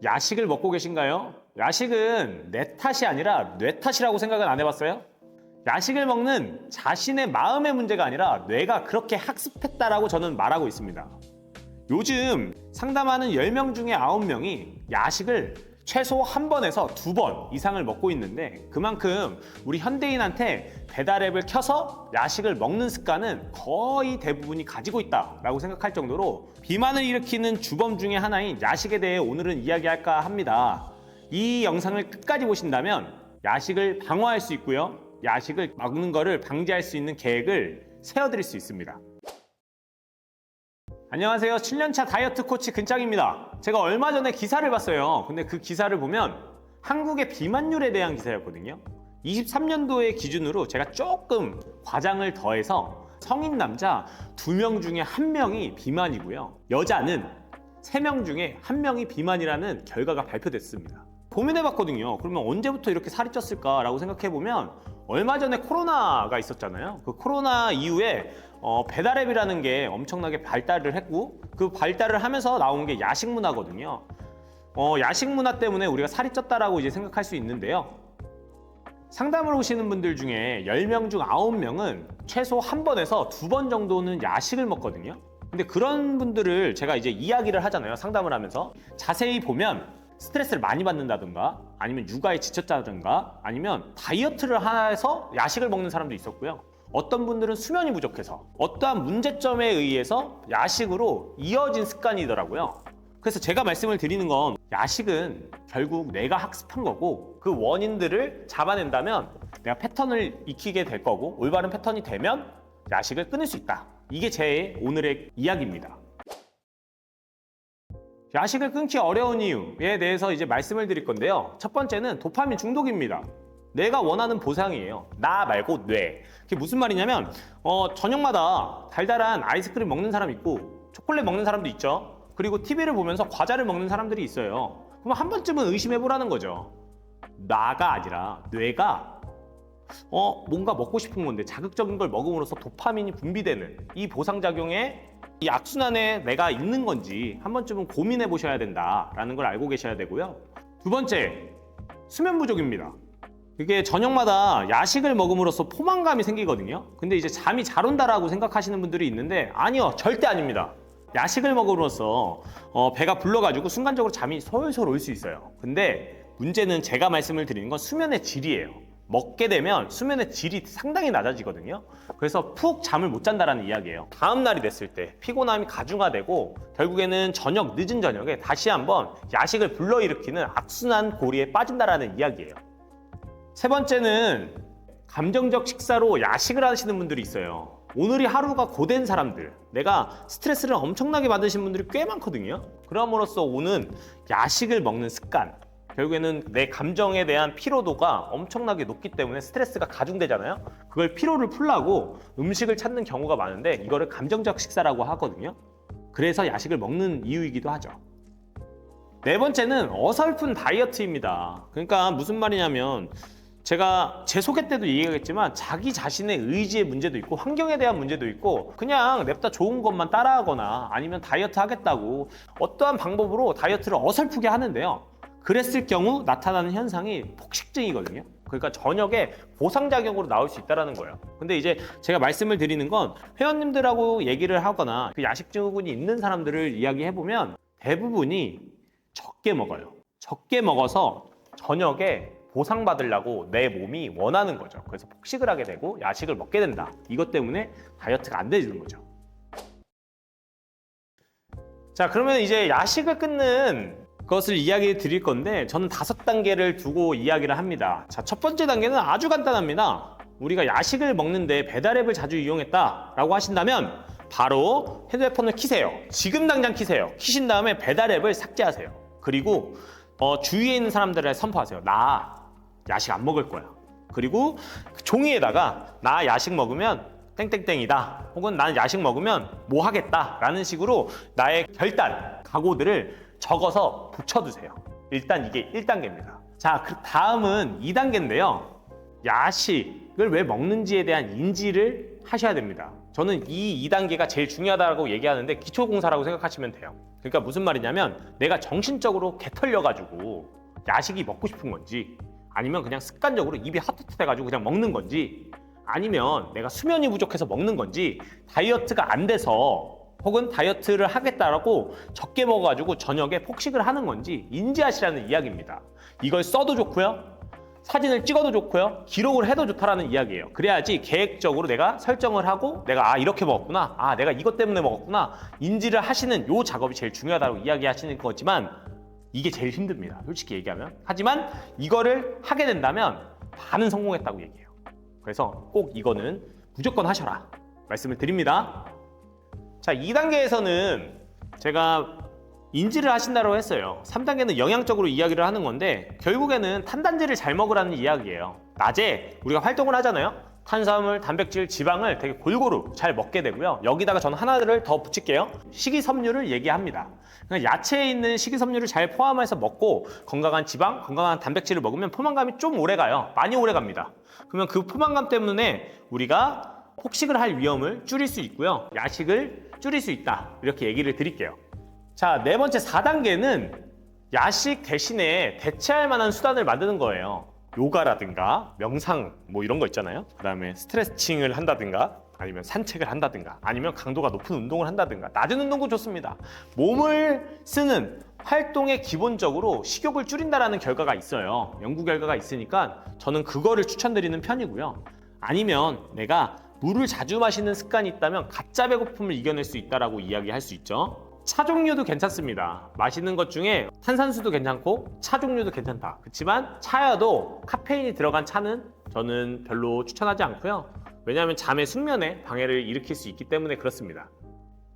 야식을 먹고 계신가요? 야식은 내 탓이 아니라 뇌 탓이라고 생각은 안 해봤어요? 야식을 먹는 자신의 마음의 문제가 아니라 뇌가 그렇게 학습했다라고 저는 말하고 있습니다. 요즘 상담하는 10명 중에 9명이 야식을 최소 1번에서 2번 이상을 먹고 있는데, 그만큼 우리 현대인한테 배달앱을 켜서 야식을 먹는 습관은 거의 대부분이 가지고 있다라고 생각할 정도로 비만을 일으키는 주범 중에 하나인 야식에 대해 오늘은 이야기할까 합니다. 이 영상을 끝까지 보신다면 야식을 방어할 수 있고요, 야식을 먹는 거를 방지할 수 있는 계획을 세워드릴 수 있습니다. 안녕하세요. 7년차 다이어트 코치 근짱입니다. 제가 얼마 전에 기사를 봤어요. 근데 그 기사를 보면 한국의 비만율에 대한 기사였거든요. 23년도의 기준으로 제가 조금 과장을 더해서 성인 남자 2명 중에 1명이 비만이고요, 여자는 3명 중에 1명이 비만이라는 결과가 발표됐습니다. 고민해봤거든요. 그러면 언제부터 이렇게 살이 쪘을까라고 생각해보면 얼마 전에 코로나가 있었잖아요. 그 코로나 이후에 배달앱이라는 게 엄청나게 발달을 했고, 그 발달을 하면서 나온 게 야식 문화거든요. 야식 문화 때문에 우리가 살이 쪘다라고 이제 생각할 수 있는데요. 상담을 오시는 분들 중에 10명 중 9명은 최소 1번에서 2번 정도는 야식을 먹거든요. 근데 그런 분들을 제가 이제 이야기를 하잖아요, 상담을 하면서. 자세히 보면 스트레스를 많이 받는다든가, 아니면 육아에 지쳤다든가, 아니면 다이어트를 해서 야식을 먹는 사람도 있었고요. 어떤 분들은 수면이 부족해서, 어떠한 문제점에 의해서 야식으로 이어진 습관이더라고요. 그래서 제가 말씀을 드리는 건, 야식은 결국 내가 학습한 거고, 그 원인들을 잡아낸다면 내가 패턴을 익히게 될 거고, 올바른 패턴이 되면 야식을 끊을 수 있다. 이게 제 오늘의 이야기입니다. 야식을 끊기 어려운 이유에 대해서 이제 말씀을 드릴 건데요. 첫 번째는 도파민 중독입니다. 내가 원하는 보상이에요. 나 말고 뇌. 그게 무슨 말이냐면 저녁마다 달달한 아이스크림 먹는 사람 있고 초콜릿 먹는 사람도 있죠. 그리고 TV를 보면서 과자를 먹는 사람들이 있어요. 그럼 한 번쯤은 의심해 보라는 거죠. 나가 아니라 뇌가 뭔가 먹고 싶은 건데 자극적인 걸 먹음으로써 도파민이 분비되는 이 보상작용에, 이 악순환에 내가 있는 건지 한 번쯤은 고민해 보셔야 된다라는 걸 알고 계셔야 되고요. 두 번째, 수면 부족입니다. 이게 저녁마다 야식을 먹음으로써 포만감이 생기거든요. 근데 이제 잠이 잘 온다라고 생각하시는 분들이 있는데, 아니요, 절대 아닙니다. 야식을 먹음으로써 배가 불러가지고 순간적으로 잠이 솔솔 올 수 있어요. 근데 문제는 제가 말씀을 드리는 건 수면의 질이에요. 먹게 되면 수면의 질이 상당히 낮아지거든요. 그래서 푹 잠을 못 잔다라는 이야기예요. 다음 날이 됐을 때 피곤함이 가중화되고 결국에는 늦은 저녁에 다시 한번 야식을 불러일으키는 악순환 고리에 빠진다라는 이야기예요. 세 번째는 감정적 식사로 야식을 하시는 분들이 있어요. 오늘이 하루가 고된 사람들, 내가 스트레스를 엄청나게 받으신 분들이 꽤 많거든요. 그럼으로써 오는 야식을 먹는 습관, 결국에는 내 감정에 대한 피로도가 엄청나게 높기 때문에 스트레스가 가중되잖아요. 그걸 피로를 풀려고 음식을 찾는 경우가 많은데, 이거를 감정적 식사라고 하거든요. 그래서 야식을 먹는 이유이기도 하죠. 네 번째는 어설픈 다이어트입니다. 그러니까 무슨 말이냐면, 제가 제 소개 때도 얘기했지만 자기 자신의 의지의 문제도 있고 환경에 대한 문제도 있고, 그냥 냅다 좋은 것만 따라하거나 아니면 다이어트 하겠다고 어떠한 방법으로 다이어트를 어설프게 하는데요. 그랬을 경우 나타나는 현상이 폭식증이거든요. 그러니까 저녁에 보상작용으로 나올 수 있다는 거예요. 근데 이제 제가 말씀을 드리는 건, 회원님들하고 얘기를 하거나 그 야식 증후군이 있는 사람들을 이야기해보면 대부분이 적게 먹어요. 적게 먹어서 저녁에 보상받으려고 내 몸이 원하는 거죠. 그래서 폭식을 하게 되고 야식을 먹게 된다. 이것 때문에 다이어트가 안 되는 거죠. 자, 그러면 이제 야식을 끊는 그것을 이야기 드릴 건데, 저는 5단계를 두고 이야기를 합니다. 자, 첫 번째 단계는 아주 간단합니다. 우리가 야식을 먹는데 배달앱을 자주 이용했다라고 하신다면 바로 핸드폰을 키세요. 지금 당장 키세요. 키신 다음에 배달앱을 삭제하세요. 그리고 주위에 있는 사람들을 선포하세요. 나 야식 안 먹을 거야. 그리고 그 종이에다가 나 야식 먹으면 땡땡땡이다, 혹은 나는 야식 먹으면 뭐 하겠다 라는 식으로 나의 결단, 각오들을 적어서 붙여두세요. 일단 이게 1단계입니다. 자, 그 다음은 2단계인데요. 야식을 왜 먹는지에 대한 인지를 하셔야 됩니다. 저는 이 2단계가 제일 중요하다고 얘기하는데 기초공사라고 생각하시면 돼요. 그러니까 무슨 말이냐면 내가 정신적으로 개털려가지고 야식이 먹고 싶은 건지 아니면 그냥 습관적으로 입이 핫핫 해가지고 그냥 먹는 건지 아니면 내가 수면이 부족해서 먹는 건지 다이어트가 안 돼서 혹은 다이어트를 하겠다라고 적게 먹어가지고 저녁에 폭식을 하는 건지 인지하시라는 이야기입니다. 이걸 써도 좋고요. 사진을 찍어도 좋고요. 기록을 해도 좋다라는 이야기예요. 그래야지 계획적으로 내가 설정을 하고 내가 이렇게 먹었구나. 내가 이것 때문에 먹었구나. 인지를 하시는 요 작업이 제일 중요하다고 이야기하시는 거지만 이게 제일 힘듭니다. 솔직히 얘기하면. 하지만 이거를 하게 된다면 반은 성공했다고 얘기해요. 그래서 꼭 이거는 무조건 하셔라 말씀을 드립니다. 자, 2단계에서는 제가 인지를 하신다고 했어요. 3단계는 영양적으로 이야기를 하는 건데 결국에는 탄단지를 잘 먹으라는 이야기예요. 낮에 우리가 활동을 하잖아요. 탄수화물, 단백질, 지방을 되게 골고루 잘 먹게 되고요. 여기다가 저는 하나를 더 붙일게요. 식이섬유를 얘기합니다. 그러니까 야채에 있는 식이섬유를 잘 포함해서 먹고 건강한 지방, 건강한 단백질을 먹으면 포만감이 좀 오래 가요. 많이 오래 갑니다. 그러면 그 포만감 때문에 우리가 폭식을 할 위험을 줄일 수 있고요. 야식을 줄일 수 있다. 이렇게 얘기를 드릴게요. 자, 네 번째 4단계는 야식 대신에 대체할 만한 수단을 만드는 거예요. 요가라든가 명상 뭐 이런 거 있잖아요. 그 다음에 스트레칭을 한다든가 아니면 산책을 한다든가 아니면 강도가 높은 운동을 한다든가 낮은 운동도 좋습니다. 몸을 쓰는 활동에 기본적으로 식욕을 줄인다라는 결과가 있어요. 연구 결과가 있으니까 저는 그거를 추천드리는 편이고요. 아니면 내가 물을 자주 마시는 습관이 있다면 가짜 배고픔을 이겨낼 수 있다라고 이야기할 수 있죠. 차 종류도 괜찮습니다. 마시는 것 중에 탄산수도 괜찮고 차 종류도 괜찮다. 그렇지만 차여도 카페인이 들어간 차는 저는 별로 추천하지 않고요. 왜냐하면 잠의 숙면에 방해를 일으킬 수 있기 때문에 그렇습니다.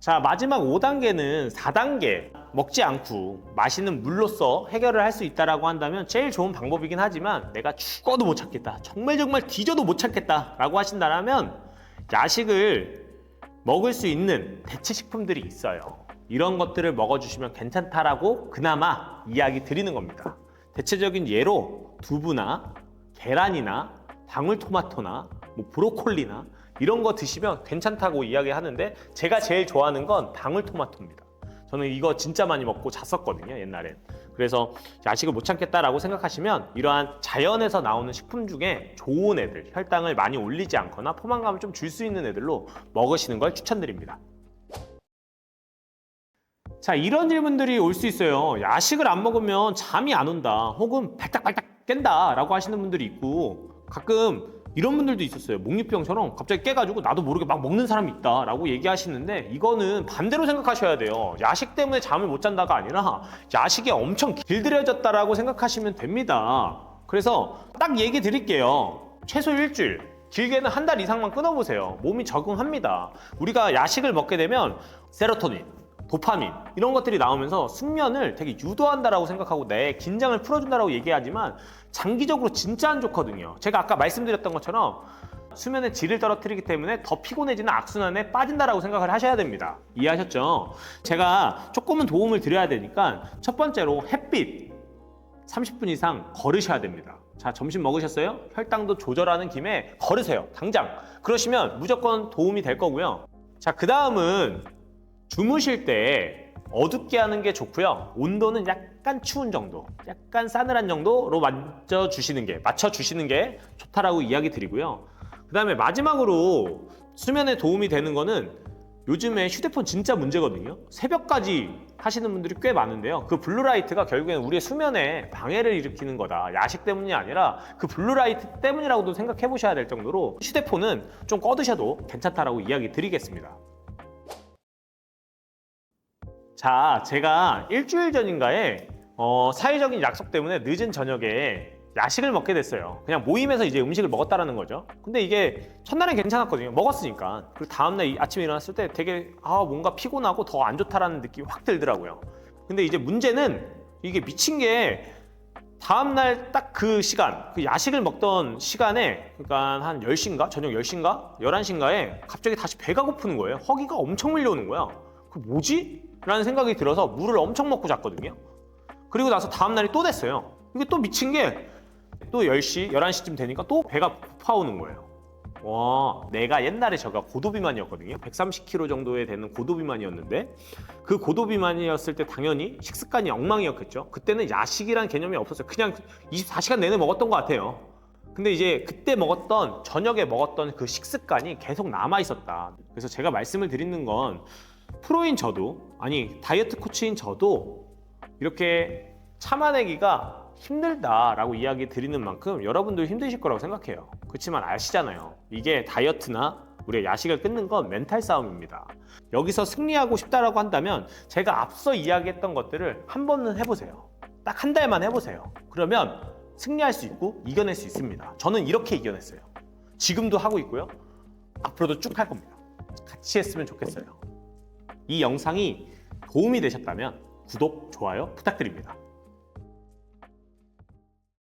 자, 마지막 5단계는 4단계 먹지 않고 마시는 물로써 해결을 할 수 있다라고 한다면 제일 좋은 방법이긴 하지만 내가 죽어도 못 참겠다. 정말 뒤져도 못 참겠다 라고 하신다면 야식을 먹을 수 있는 대체 식품들이 있어요. 이런 것들을 먹어주시면 괜찮다라고 그나마 이야기 드리는 겁니다. 대체적인 예로 두부나 계란이나 방울토마토나 뭐 브로콜리나 이런 거 드시면 괜찮다고 이야기하는데 제가 제일 좋아하는 건 방울토마토입니다. 저는 이거 진짜 많이 먹고 잤었거든요, 옛날엔. 그래서 야식을 못 참겠다라고 생각하시면 이러한 자연에서 나오는 식품 중에 좋은 애들, 혈당을 많이 올리지 않거나 포만감을 좀 줄 수 있는 애들로 먹으시는 걸 추천드립니다. 자, 이런 질문들이 올 수 있어요. 야식을 안 먹으면 잠이 안 온다. 혹은 발딱발딱 깬다 라고 하시는 분들이 있고 가끔 이런 분들도 있었어요. 목류병처럼 갑자기 깨가지고 나도 모르게 막 먹는 사람이 있다 라고 얘기하시는데 이거는 반대로 생각하셔야 돼요. 야식 때문에 잠을 못 잔다가 아니라 야식이 엄청 길들여졌다라고 생각하시면 됩니다. 그래서 딱 얘기 드릴게요. 최소 일주일, 길게는 한 달 이상만 끊어보세요. 몸이 적응합니다. 우리가 야식을 먹게 되면 세로토닌, 도파민 이런 것들이 나오면서 숙면을 되게 유도한다라고 생각하고 내 긴장을 풀어준다라고 얘기하지만 장기적으로 진짜 안 좋거든요. 제가 아까 말씀드렸던 것처럼 수면의 질을 떨어뜨리기 때문에 더 피곤해지는 악순환에 빠진다라고 생각을 하셔야 됩니다. 이해하셨죠? 제가 조금은 도움을 드려야 되니까 첫 번째로 햇빛 30분 이상 걸으셔야 됩니다. 자, 점심 먹으셨어요? 혈당도 조절하는 김에 걸으세요. 당장. 그러시면 무조건 도움이 될 거고요. 자, 그 다음은 주무실 때 어둡게 하는 게 좋고요. 온도는 약간 추운 정도, 약간 싸늘한 정도로 맞춰주시는 게 좋다라고 이야기 드리고요. 그 다음에 마지막으로 수면에 도움이 되는 거는 요즘에 휴대폰 진짜 문제거든요. 새벽까지 하시는 분들이 꽤 많은데요. 그 블루라이트가 결국에는 우리의 수면에 방해를 일으키는 거다. 야식 때문이 아니라 그 블루라이트 때문이라고도 생각해 보셔야 될 정도로 휴대폰은 좀 꺼두셔도 괜찮다라고 이야기 드리겠습니다. 자, 제가 일주일 전인가에 사회적인 약속 때문에 늦은 저녁에 야식을 먹게 됐어요. 그냥 모임에서 이제 음식을 먹었다라는 거죠. 근데 이게 첫날엔 괜찮았거든요. 먹었으니까. 그리고 다음날 아침에 일어났을 때 되게 뭔가 피곤하고 더 안 좋다라는 느낌이 확 들더라고요. 근데 이제 문제는 이게 미친 게 다음날 딱 그 시간, 그 야식을 먹던 시간에 그러니까 한 10시인가? 저녁 10시인가? 11시인가에 갑자기 다시 배가 고프는 거예요. 허기가 엄청 밀려오는 거야. 그 뭐지? 라는 생각이 들어서 물을 엄청 먹고 잤거든요. 그리고 나서 다음날이 또 됐어요. 이게 또 미친 게 또 10시, 11시쯤 되니까 또 배가 고파오는 거예요. 와, 내가 옛날에 제가 고도비만이었거든요. 130kg 정도에 되는 고도비만이었는데 그 고도비만이었을 때 당연히 식습관이 엉망이었겠죠. 그때는 야식이란 개념이 없었어요. 그냥 24시간 내내 먹었던 것 같아요. 근데 이제 그때 먹었던 저녁에 먹었던 그 식습관이 계속 남아 있었다. 그래서 제가 말씀을 드리는 건 프로인 저도 아니 다이어트 코치인 저도 이렇게 참아내기가 힘들다라고 이야기 드리는 만큼 여러분도 힘드실 거라고 생각해요. 그렇지만 아시잖아요. 이게 다이어트나 우리가 야식을 끊는 건 멘탈 싸움입니다. 여기서 승리하고 싶다라고 한다면 제가 앞서 이야기했던 것들을 한 번은 해보세요. 딱 한 달만 해보세요. 그러면 승리할 수 있고 이겨낼 수 있습니다. 저는 이렇게 이겨냈어요. 지금도 하고 있고요. 앞으로도 쭉 할 겁니다. 같이 했으면 좋겠어요. 이 영상이 도움이 되셨다면 구독, 좋아요 부탁드립니다.